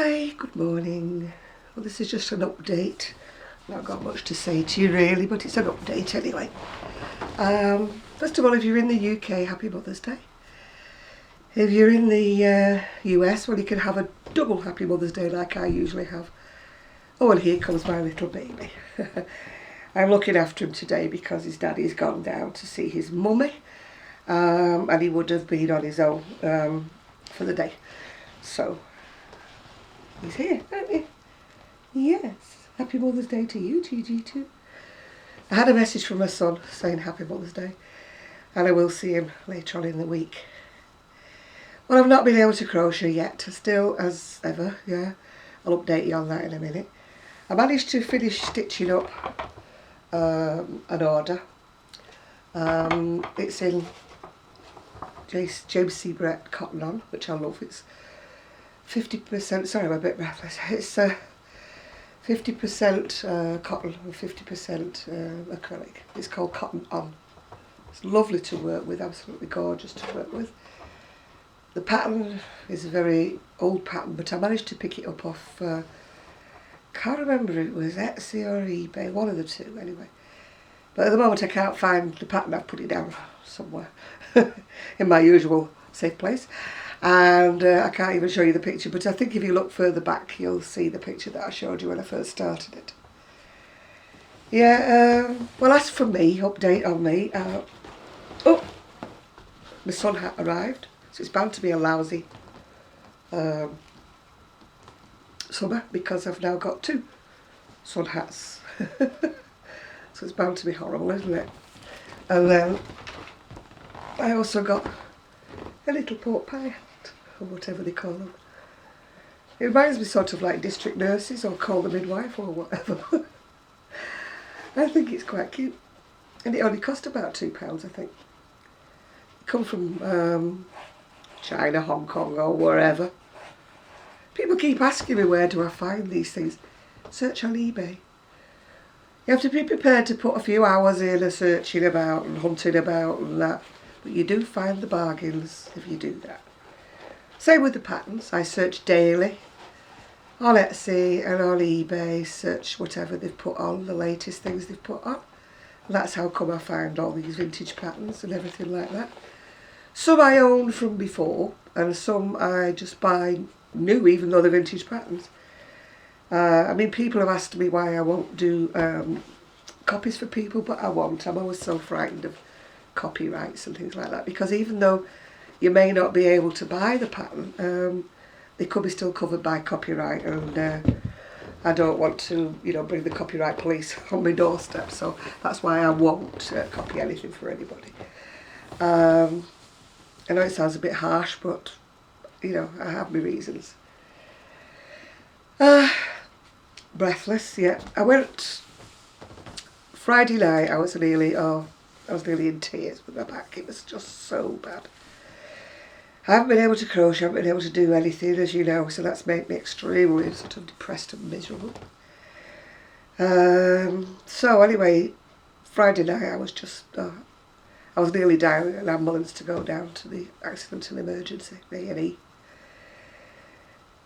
Hi, good morning. Well, this is just an update. Not got much to say to you really, but it's an update anyway. First of all, if you're in the UK, happy Mother's Day. If you're in the US, well, you can have a double happy Mother's Day like I usually have. Oh, and here comes my little baby. I'm looking after him today because his daddy's gone down to see his mummy, and he would have been on his own for the day. So he's here, aren't you? Yes. Happy Mother's Day to you, Gigi, too. I had a message from my son saying Happy Mother's Day, and I will see him later on in the week. Well, I've not been able to crochet yet, still as ever, yeah. I'll update you on that in a minute. I managed to finish stitching up an order. It's in James C. Brett cotton on, which I love. It's 50%, sorry I'm a bit breathless, it's 50% cotton and 50% acrylic. It's called Cotton On. It's lovely to work with, absolutely gorgeous to work with. The pattern is a very old pattern, but I managed to pick it up off, can't remember if it was Etsy or eBay, one of the two anyway. But at the moment I can't find the pattern. I've put it down somewhere in my usual safe place. And I can't even show you the picture, but I think if you look further back you'll see the picture that I showed you when I first started it. Yeah, well, as for me, update on me. Oh, my sun hat arrived, so it's bound to be a lousy summer because I've now got two sun hats. So it's bound to be horrible, isn't it? And then I also got a little pork pie hat, or whatever they call them. It reminds me sort of like district nurses or call the midwife or whatever. I think it's quite cute. And it only cost about £2, I think. It come from China, Hong Kong or wherever. People keep asking me where do I find these things. Search on eBay. You have to be prepared to put a few hours in searching about and hunting about and that. But you do find the bargains if you do that. Same with the patterns. I search daily on Etsy and on eBay, search whatever they've put on, the latest things they've put on. And that's how come I find all these vintage patterns and everything like that. Some I own from before and some I just buy new even though they're vintage patterns. I mean, people have asked me why I won't do copies for people, but I won't. I'm always so frightened of copyrights and things like that, because even though you may not be able to buy the pattern, they could be still covered by copyright, and I don't want to, you know, bring the copyright police on my doorstep, so that's why I won't copy anything for anybody. I know it sounds a bit harsh, but, you know, I have my reasons. Breathless, yeah. I went Friday night. I was nearly in tears with my back. It was just so bad. I haven't been able to crochet. I haven't been able to do anything, as you know. So that's made me extremely sort of depressed and miserable. So anyway, Friday night I was just I was nearly down in an ambulance to go down to the accident and emergency, A&E.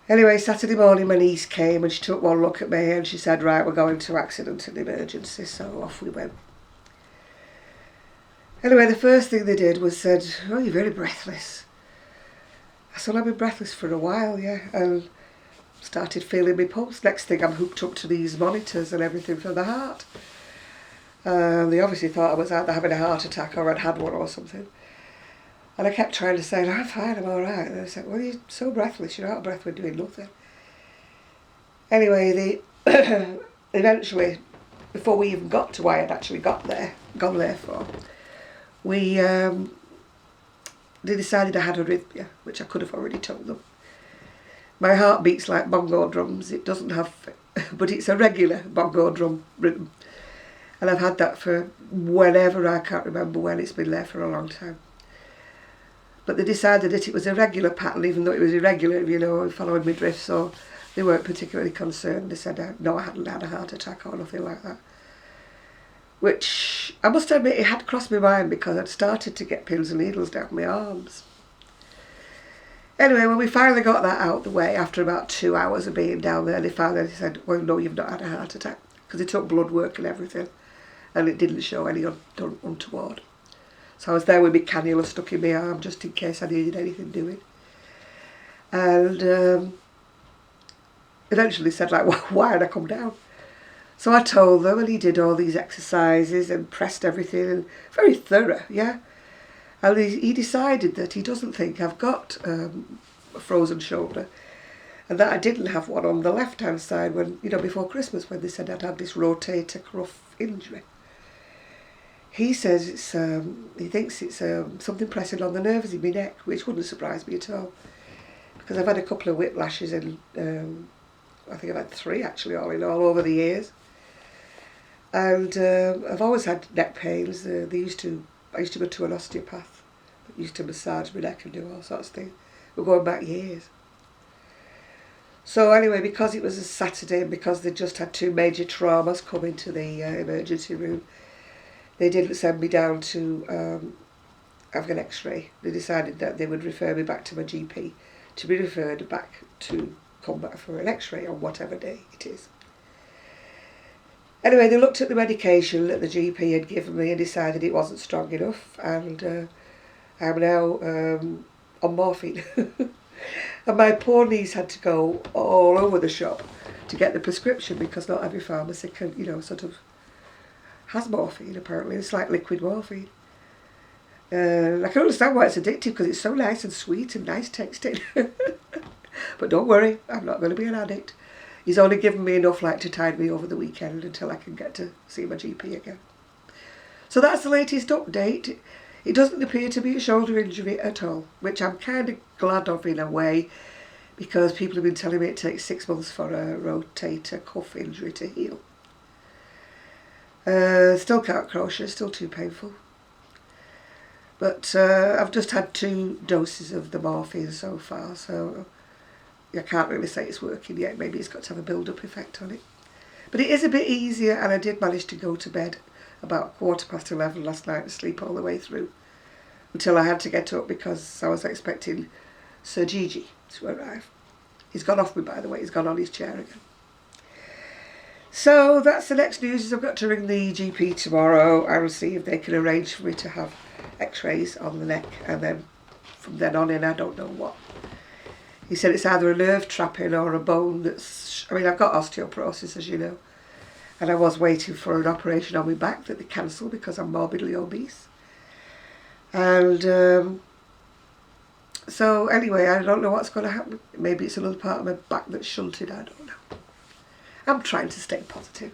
Anyway, Saturday morning my niece came and she took one look at me and she said, right, we're going to accident and emergency, so off we went. Anyway, the first thing they did was said, oh, you're very breathless. I said, I've been breathless for a while, yeah, and started feeling my pulse. Next thing I'm hooked up to these monitors and everything for the heart. They obviously thought I was either having a heart attack or I'd had one or something. And I kept trying to say, I'm fine, I'm all right. And they said, well, you're so breathless, you're out of breath, we're doing nothing. Anyway, they eventually, before we even got to why I'd actually gone there for, they decided I had arrhythmia, which I could have already told them. My heart beats like bongo drums. It doesn't have, but it's a regular bongo drum rhythm. And I've had that for whenever, I can't remember when, it's been there for a long time. But they decided that it was a regular pattern, even though it was irregular, you know, following my drift, so they weren't particularly concerned. They said, no, I hadn't had a heart attack or nothing like that. Which, I must admit, it had crossed my mind because I'd started to get pins and needles down my arms. Anyway, when we finally got that out of the way, after about 2 hours of being down there, they finally said, well, no, you've not had a heart attack. Because they took blood work and everything, and it didn't show any untoward. So I was there with my cannula stuck in my arm, just in case I needed anything doing. And eventually said, like, why had I come down? So I told them, and he did all these exercises and pressed everything, and very thorough, yeah. And he decided that he doesn't think I've got a frozen shoulder, and that I didn't have one on the left-hand side when, you know, before Christmas, when they said I'd had this rotator cuff injury. He says it's, he thinks it's something pressing on the nerves in my neck, which wouldn't surprise me at all, because I've had a couple of whiplashes, and I think I've had 3 actually, all in all, over the years. And I've always had neck pains. I used to go to an osteopath that used to massage my neck and do all sorts of things. We're going back years. So anyway, because it was a Saturday and because they just had 2 major traumas come into the emergency room, they didn't send me down to have an x-ray. They decided that they would refer me back to my GP to be referred back to come back for an x-ray on whatever day it is. Anyway, they looked at the medication that the GP had given me and decided it wasn't strong enough, and I'm now on morphine. And my poor niece had to go all over the shop to get the prescription, because not every pharmacy can, you know, sort of has morphine apparently. It's like liquid morphine. I can understand why it's addictive, because it's so nice and sweet and nice tasting. But don't worry, I'm not going to be an addict. He's only given me enough like to tide me over the weekend until I can get to see my GP again. So that's the latest update. It doesn't appear to be a shoulder injury at all, which I'm kind of glad of in a way, because people have been telling me it takes 6 months for a rotator cuff injury to heal. Still can't crochet, still too painful. But I've just had 2 doses of the morphine so far, so I can't really say it's working yet. Maybe it's got to have a build-up effect on it. But it is a bit easier, and I did manage to go to bed about 11:15 last night and sleep all the way through, until I had to get up because I was expecting Sir Gigi to arrive. He's gone off me, by the way. He's gone on his chair again. So that's the next news. Is I've got to ring the GP tomorrow and see if they can arrange for me to have x-rays on the neck, and then from then on in I don't know what. He said it's either a nerve trapping or a bone that's... I mean, I've got osteoporosis, as you know, and I was waiting for an operation on my back that they cancelled because I'm morbidly obese. And so anyway, I don't know what's going to happen. Maybe it's another part of my back that's shunted, I don't know. I'm trying to stay positive.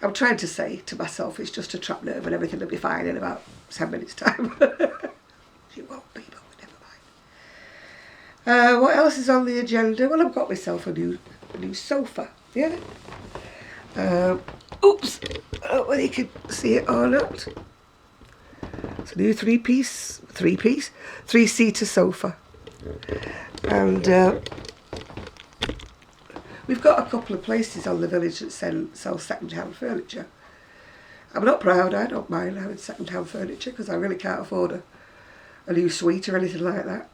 I'm trying to say to myself it's just a trapped nerve and everything will be fine in about 10 minutes' time. It won't be, but never mind. What else is on the agenda? Well, I've got myself a new sofa, yeah. Oops, I don't know whether you can see it or not. It's a new three-seater sofa. And we've got a couple of places on the village that sell second-hand furniture. I'm not proud, I don't mind having second-hand furniture because I really can't afford a new suite or anything like that.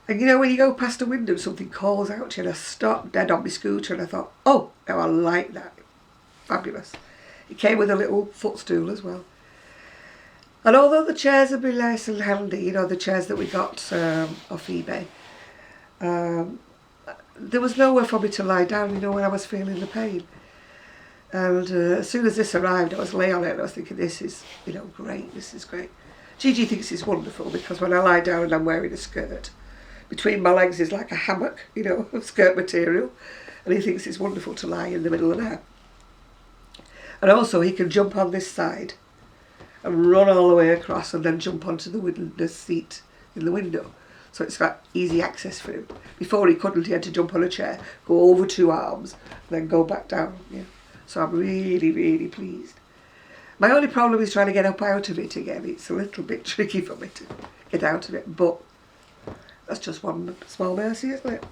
And you know, when you go past a window and something calls out to you, and I stopped dead on my scooter and I thought, oh, now I like that. Fabulous. It came with a little footstool as well. And although the chairs have been nice and handy, you know, the chairs that we got off eBay, there was nowhere for me to lie down, you know, when I was feeling the pain. And as soon as this arrived, I was laying on it and I was thinking, this is, you know, great, this is great. Gigi thinks it's wonderful because when I lie down and I'm wearing a skirt, between my legs is like a hammock, you know, of skirt material, and he thinks it's wonderful to lie in the middle of that. And also he can jump on this side and run all the way across and then jump onto the seat in the window. So it's got easy access for him. Before he couldn't, he had to jump on a chair, go over 2 arms, and then go back down. Yeah. So I'm really, really pleased. My only problem is trying to get up out of it again. It's a little bit tricky for me to get out of it, but that's just one small mercy, isn't it?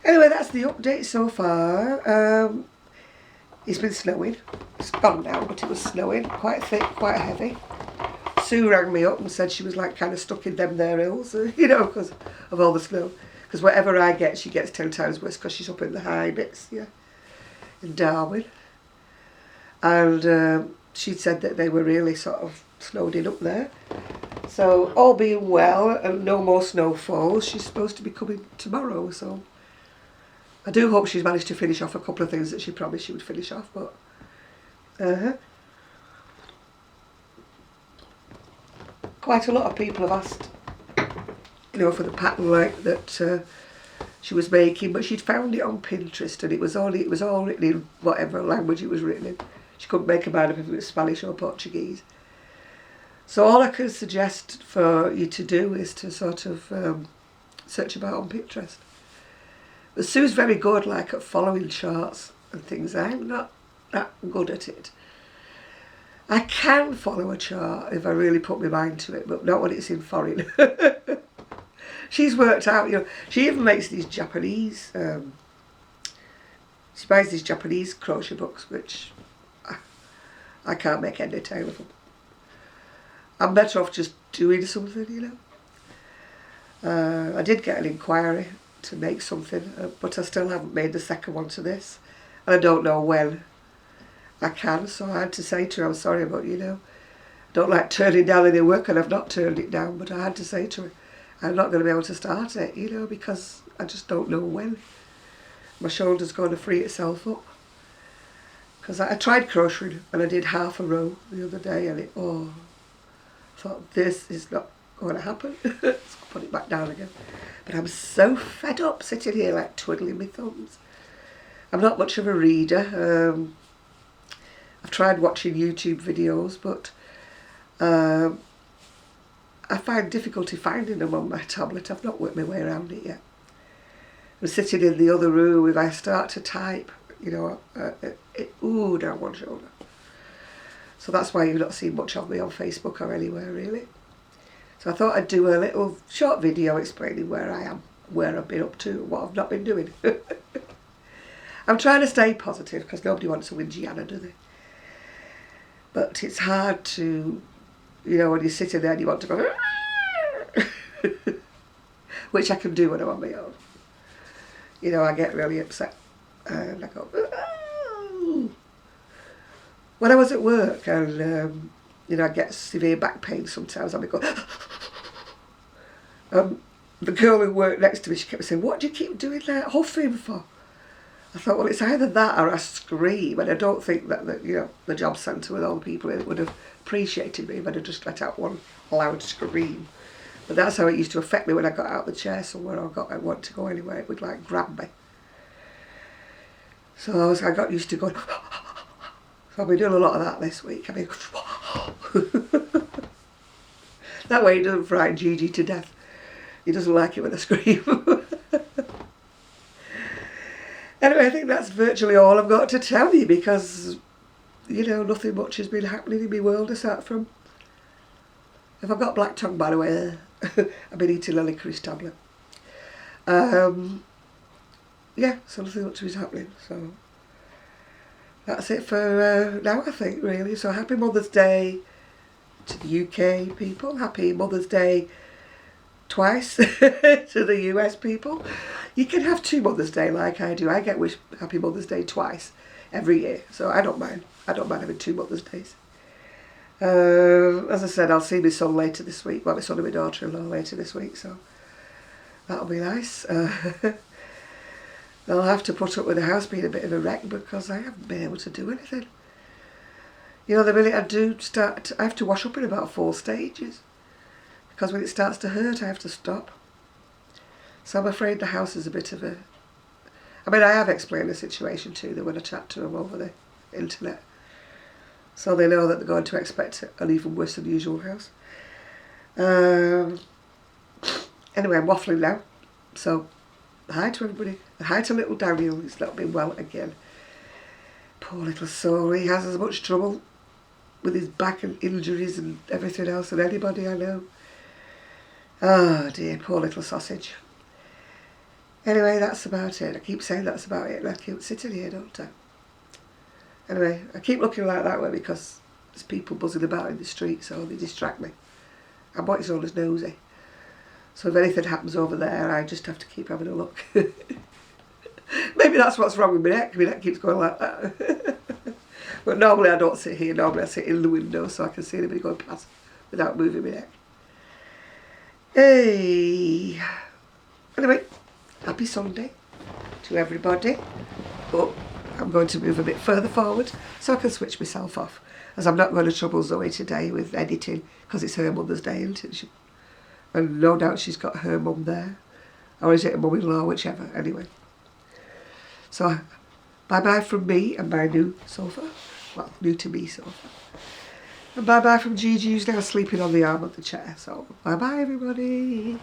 Anyway, that's the update so far. It's been snowing. It's gone now, but it was snowing, quite thick, quite heavy. Sue rang me up and said she was like kind of stuck in them there hills, you know, because of all the snow. Because whatever I get, she gets 10 times worse because she's up in the high bits, yeah, in Darwin. And she said that they were really sort of snowed in up there. So all being well and no more snowfalls, she's supposed to be coming tomorrow. So I do hope she's managed to finish off a couple of things that she promised she would finish off. But quite a lot of people have asked, you know, for the pattern like that she was making, but she'd found it on Pinterest and it was all written in whatever language it was written in. She couldn't make a mind up if it was Spanish or Portuguese. So all I can suggest for you to do is to sort of search about on Pinterest. But Sue's very good like at following charts and things. I'm not that good at it. I can follow a chart if I really put my mind to it, but not when it's in foreign. She's worked out, you know, she even makes these Japanese, she buys these Japanese crochet books, which I can't make any tail of them. I'm better off just doing something, you know. I did get an inquiry to make something, but I still haven't made the second one to this. And I don't know when I can, so I had to say to her, I'm sorry, but you know, I don't like turning down any work, and I've not turned it down, but I had to say to her, I'm not going to be able to start it, you know, because I just don't know when. My shoulder's going to free itself up. Because I tried crocheting and I did half a row the other day and I thought this is not going to happen. Let's put it back down again. But I'm so fed up sitting here like twiddling my thumbs. I'm not much of a reader. I've tried watching YouTube videos, but I find difficulty finding them on my tablet. I've not worked my way around it yet. I'm sitting in the other room. If I start to type, you know, down one shoulder. So that's why you've not seen much of me on Facebook or anywhere really. So I thought I'd do a little short video explaining where I am, where I've been up to, what I've not been doing. I'm trying to stay positive because nobody wants a whingy Anna, do they? But it's hard to, you know, when you're sitting there and you want to go, which I can do when I'm on my own. You know, I get really upset and I go, when I was at work and, you know, I get severe back pain sometimes, I'll be going, the girl who worked next to me, she kept saying, what do you keep doing that huffing for? I thought, well, it's either that or I scream, and I don't think that you know, the job centre with all the people in it would have appreciated me if I'd have just let out one loud scream. But that's how it used to affect me when I got out of the chair somewhere or I wanted to go anywhere. It would like grab me. So I got used to going. So I've been doing a lot of that this week. I mean, that way it doesn't frighten Gigi to death. He doesn't like it when I scream. Anyway, I think that's virtually all I've got to tell you because, you know, nothing much has been happening in my world aside from, if I've got black tongue, by the way, I've been eating a licorice tablet. Yeah, so nothing much is happening. So that's it for now, I think, really. So happy Mother's Day to the UK people. Happy Mother's Day twice to the US people. You can have 2 Mother's Day like I do. I get wished Happy Mother's Day twice every year, so I don't mind. I don't mind having 2 Mother's Days. As I said, I'll see my son later this week. Well, my son and my daughter-in-law later this week, so that'll be nice. I'll have to put up with the house being a bit of a wreck because I haven't been able to do anything. You know, the minute I do start, I have to wash up in about 4 stages. Because when it starts to hurt, I have to stop. So I'm afraid the house is a bit of a... I mean, I have explained the situation to them when I chat to them over the internet. So they know that they're going to expect an even worse than usual house. Anyway, I'm waffling now. So, hi to everybody. Hi to little Daniel, who's not been well again. Poor little soul. He has as much trouble with his back and injuries and everything else than anybody I know. Oh dear, poor little sausage. Anyway, that's about it. I keep saying that's about it and I keep sitting here, don't I? Anyway, I keep looking like that way because there's people buzzing about in the street, so they distract me. I'm what is known as nosy. So if anything happens over there, I just have to keep having a look. Maybe that's what's wrong with my neck. My neck keeps going like that. But normally I don't sit here. Normally I sit in the window so I can see anybody going past without moving my neck. Hey. Anyway, happy Sunday to everybody. But I'm going to move a bit further forward so I can switch myself off, as I'm not going to trouble Zoe today with editing because it's her Mother's Day, isn't it? And no doubt she's got her mum there. Or is it a mum-in-law, whichever, anyway. So, bye-bye from me and my new sofa. Well, new to me sofa. And bye-bye from Gigi, who's now sleeping on the arm of the chair. So, bye-bye, everybody.